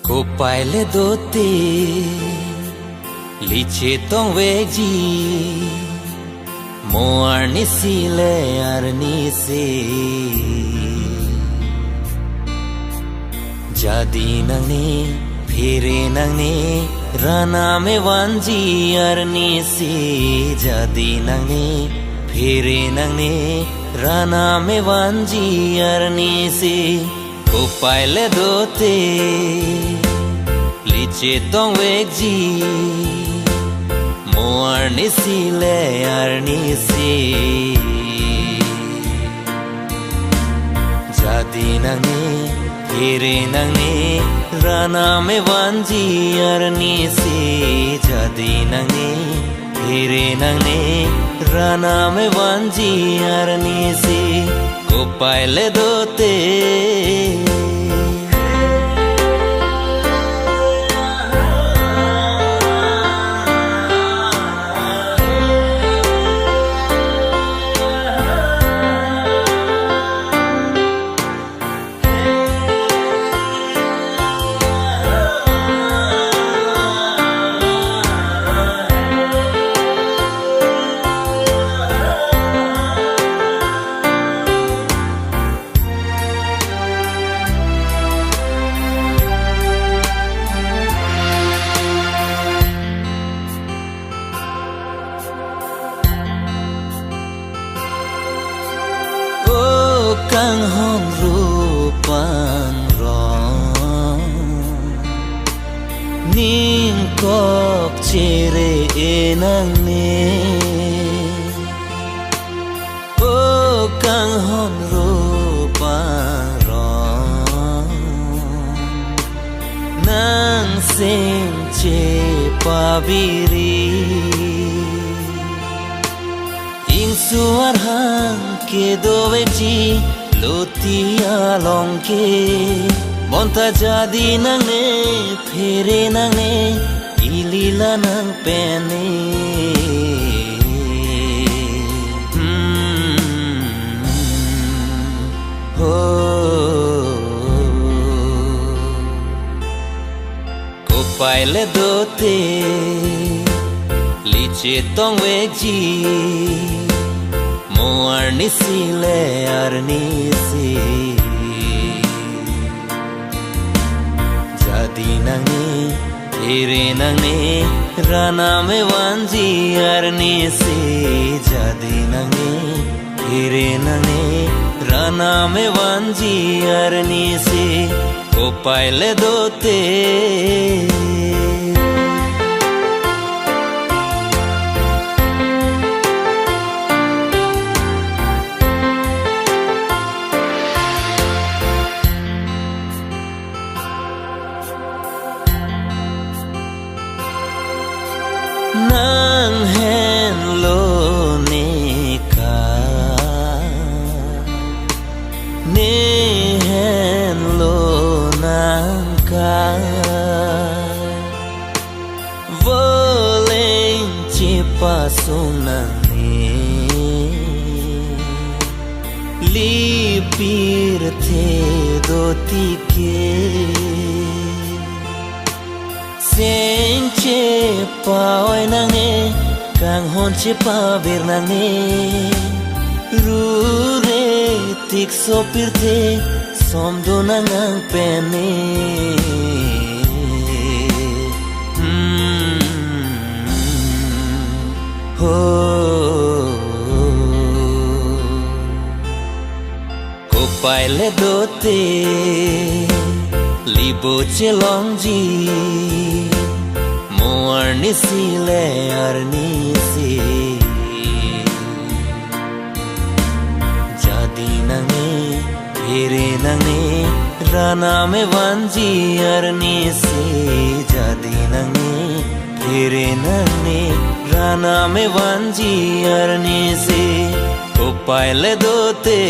Kopai le dote liche tong veji moar ni sile arni se jadi nangne phire nangne rana me wanji arni se jadi nangne phire nangne rana me wanji arni se Kopai le dote liche tong veji moar ni sile arni se jadi nangne phire nangne rana me wanji arni se jadi nangne phire nangne rana me wanji arni se Kopai le dote kang hong rupang rong ning kok chere enang ne o kang hong rupang rong nang sing che pabiri ing suar hang ke doveji lotia longke monta jadi nangne phere nangne ilila nang pene Kopai le dote liche tong veji moar ni sile arni se jadi nangne phire nangne rana me wanji arni se jadi nangne phire nangne rana me wanji arni se Kopai le dote nang hen lo ne ka ne hen lo nang ka volen chi pasung nang ne li pir the doti ke senche paoi nangne kang hon che pa ver nangne rure tik sopirte somdo nangang pene Kopai le dote libo che longji moar ni sile arni se jadi nangne phire nangne rana me wanji arni se jadi nangne phire nangne rana me wanji arni se Kopai le dote